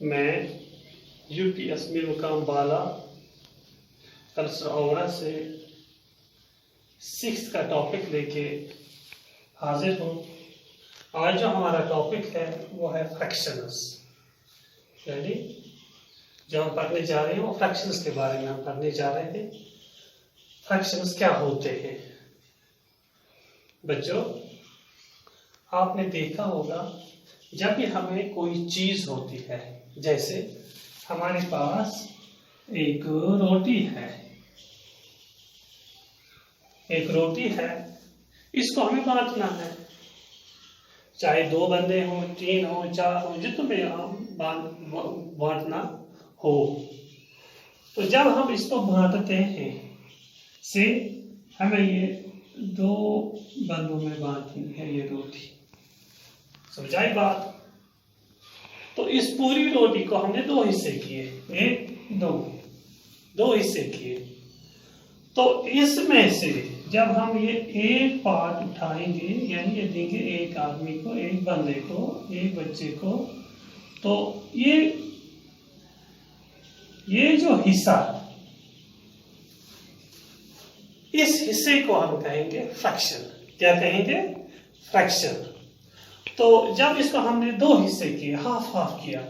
मैं यूपी अजमेर मुकाम बाला कल्चर से 6 का टॉपिक लेके हाजिर हूँ। आज जो हमारा टॉपिक है वो है फ्रैक्शंस, यानी जो हम पढ़ने जा रहे हैं वो फ्रैक्शंस के बारे में हम पढ़ने जा रहे हैं। फ्रैक्शंस क्या होते हैं? बच्चों, आपने देखा होगा जब भी हमें कोई चीज होती है, जैसे हमारे पास एक रोटी है, इसको हमें बांटना है, चाहे 2 बंदे हो, 3 हो, 4 हो, जितने हम बांटना हो। तो जब हम इसको बांटते हैं से हमें ये 2 बंदों में बांटनी है ये रोटी, समझाई बात? तो इस पूरी रोटी को हमने 2 हिस्से किए, 1 2 हिस्से किए। तो इसमें से जब हम ये एक पार्ट उठाएंगे, यानी ये देंगे एक आदमी को, एक बंदे को, एक बच्चे को, तो ये जो हिस्सा, इस हिस्से को हम कहेंगे फ्रैक्शन। क्या कहेंगे? फ्रैक्शन। तो जब इसको हमने 2 हिस्से किए, हाफ किया,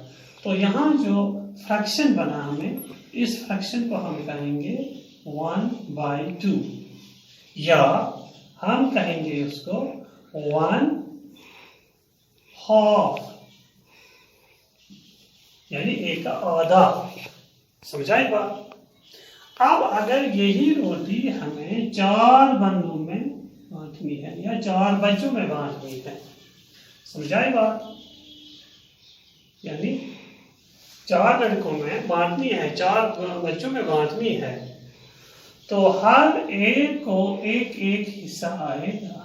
तो यहाँ जो फ्रैक्शन बना हमें, इस फ्रैक्शन को हम कहेंगे 1/2, या हम कहेंगे उसको 1/2, यानी 1 का आधा। समझाई बात? अब अगर यही रोटी हमें 4 बंदों में बांटनी है या 4 बच्चों में बांटनी है, समझाई बात? यानी 4 लड़कों में बांटनी है, 4 बच्चों में बांटनी है, तो हर एक को एक हिस्सा आएगा,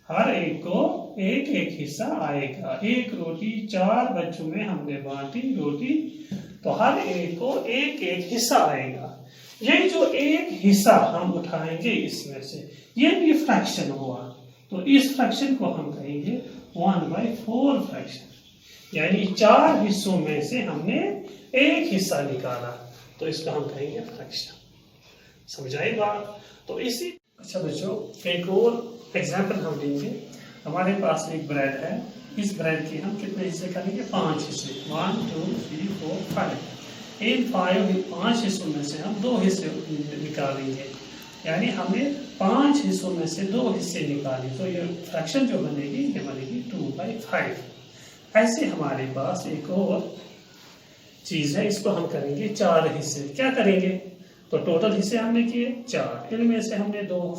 हर एक को एक हिस्सा आएगा। एक रोटी 4 बच्चों में हमने बांटी रोटी, तो हर एक को एक हिस्सा आएगा। ये जो एक हिस्सा हम उठाएंगे इसमें से, ये भी फ्रैक्शन हुआ, तो इस फ्रैक्शन को हम कहेंगे 1/4 फ्रैक्शन, यानी 4 हिस्सों में से हमने एक हिस्सा निकाला, तो इसको हम कहेंगे फ्रैक्शन। समझाई बात? तो इसी अच्छा बच्चों, एक और एग्जाम्पल हम लेंगे। हमारे पास एक ब्रेड है, इस ब्रेड के हम कितने हिस्से करेंगे? 5 हिस्से, 1 2 3 4 5। इन 5 हिस्सों में से हम 2 हिस्से निकालेंगे, यानी हमने 5 हिस्सों में से 2 हिस्से निकाले, तो ये फ्रैक्शन जो बनेगी ये बनेगी 2/5। ऐसे हमारे पास एक और चीज है, इसको हम करेंगे 4 हिस्से। क्या करेंगे? तो टोटल हिस्से हमने किए 4, इनमें से हमने 2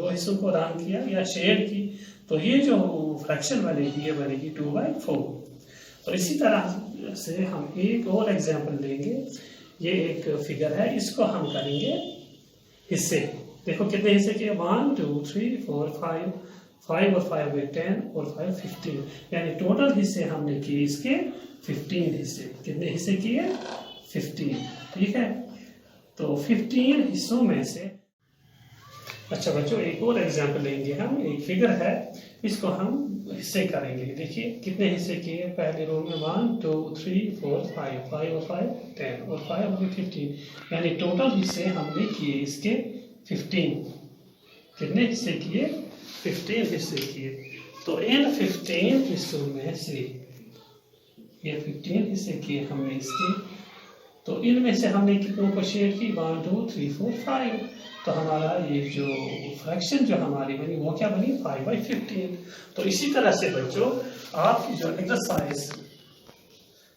हिस्सों को दान किया या शेयर की, तो ये जो फ्रैक्शन बनेगी ये बनेगी 2/4। तो इसी तरह से हम एक और एग्जांपल लेंगे। ये एक फिगर है, इसको हम करेंगे हिस्से। देखो कितने हिस्से किए? 1 2 3 4 5 और 5 10 और 5 15, यानी टोटल हिस्से हमने किए इसके 15 हिस्से। कितने हिस्से किए? 15। ठीक है, तो 15 हिस्सों में से अच्छा बच्चों, एक और एग्जांपल लेंगे हम। एक फिगर है, इसको हम हिस्से करेंगे। देखिए कितने हिस्से किए? पहले रो में 1 2 3 4 5 और 5 10 और 5 हो गए 15, यानी टोटल हिस्से हमने किए इसके 15। कितने हिस्से किए? 15 हिस्से किए। तो इन 15 हिस्सों में से ये 15 हिस्से किए हमने इसके, तो इनमें से हमने कितनों को शेयर की? 1 2 3 4 5। तो हमारा ये जो फ्रैक्शन जो हमारी बनी वो क्या बनी? 5/15। तो इसी तरह से बच्चों, आपकी जो एक्सरसाइज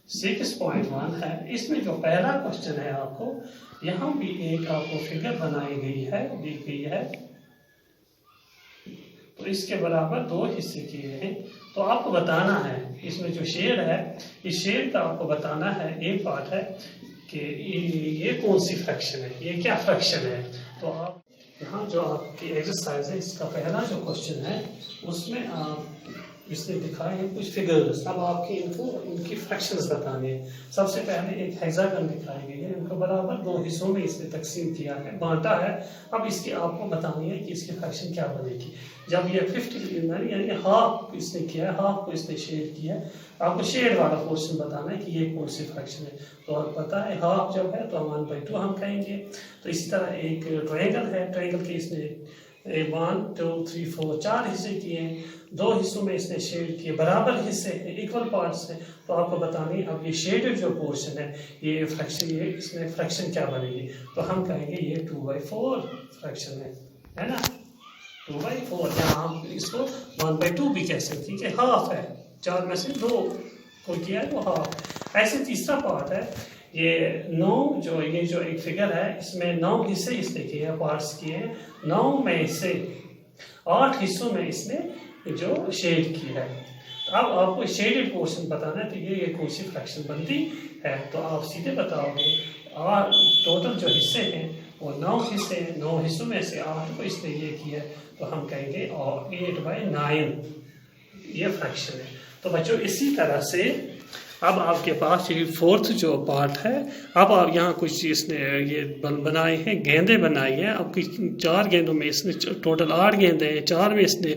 6.1 है, इसमें जो पहला क्वेश्चन है, आपको यहाँ भी एक आपको फिगर बनाई गई है, दी गई है, तो इसके बराबर 2 हिस्से किए हैं। तो आपको बताना है इसमें जो शेड है, इस शेड का आपको बताना है, एक पार्ट है कि ये कौन सी फ्रैक्शन है, ये क्या फ्रैक्शन है। तो आप यहाँ जो आपकी एक्सरसाइज है, इसका पहला जो क्वेश्चन है उसमें आप इसने दिखाए हैं कुछ फिगर्स। अब आपके इनको इनकी फ्रैक्शंस बताने हैं। सबसे पहले एक हेक्सागन दिखाई गई है, इनको बराबर 2 हिस्सों में इसने तकसीम किया है, बांटा है। अब इसकी आपको बतानी है कि इसकी फ्रैक्शन क्या बनेगी। जब ये 50 यानी हाफ इसने किया है, हाफ को इसने शेड किया है, आपको शेड वाला पोर्शन बताना है कि ये कौन सी फ्रैक्शन है। तो आपको पता है हाफ जब है तो 1/2 हम कहेंगे। तो इसी तरह एक ट्रायंगल है, ट्रायंगल के इसने 1 2 3 4 4 हिस्से किए हैं, 2 हिस्सों में इसने शेड किए, बराबर हिस्से हैं, इक्वल पार्ट्स हैं। तो आपको बतानी अब ये शेडेड जो पोर्शन है ये फ्रैक्शन, ये इसमें फ्रैक्शन क्या बनेगी। तो हम कहेंगे ये 2/4 फ्रैक्शन है ना, 2/4, या हम इसको 1/2 भी कह सकते हैं कि हाफ है, 4 में से 2 को किया है वो हाफ। ऐसे तीसरा पार्ट है ये 9, ये जो एक फिगर है इसमें 9 हिस्से इसने किए हैं, पार्ट्स किए हैं, 9 में से 8 हिस्सों में इसने जो शेड की है। अब आपको शेडेड पोर्शन बताना है, तो ये कौन सी फ्रैक्शन बनती है। तो आप सीधे बताओगे टोटल जो हिस्से हैं वो 9 हिस्से हैं, 9 हिस्सों में से 8 को इसने ये किया है, तो हम कहेंगे 8/9 ये फ्रैक्शन है। तो बच्चों इसी तरह से अब आपके पास ये 4th जो पार्ट है, अब आप यहाँ कुछ इसने ये बनाए हैं, गेंदे बनाई हैं। अब 4 गेंदों में इसने टोटल 8 गेंदे हैं, 4 में इसने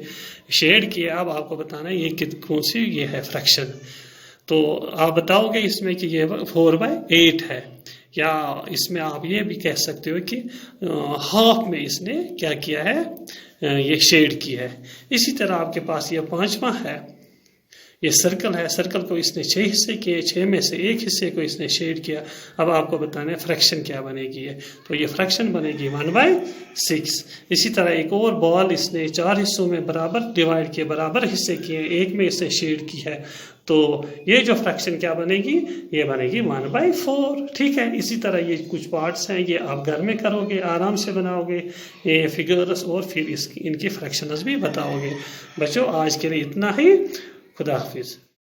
शेड किया। अब आपको बताना है ये कौन सी ये है फ्रैक्शन। तो आप बताओगे इसमें कि ये 4/8 है, या इसमें आप ये भी कह सकते हो कि हाफ में इसने क्या किया है, ये शेड किया है। इसी तरह आपके पास ये 5वां है, ये सर्कल है, सर्कल को इसने 6 हिस्से किए, 6 में से 1 हिस्से को इसने शेड किया। अब आपको बताना है फ्रैक्शन क्या बनेगी है। तो ये फ्रैक्शन बनेगी 1/6। इसी तरह एक और बॉल इसने 4 हिस्सों में बराबर डिवाइड किए, बराबर हिस्से किए, 1 में इसने शेड की है। तो ये जो फ्रैक्शन क्या बनेगी, ये बनेगी 1/4। ठीक है, इसी तरह ये कुछ पार्ट्स हैं, ये आप घर में करोगे, आराम से बनाओगे ये फिगर्स, और फिर इनकी फ्रैक्शंस भी बताओगे। बच्चों आज के लिए इतना ही, खुदा हाफिज़।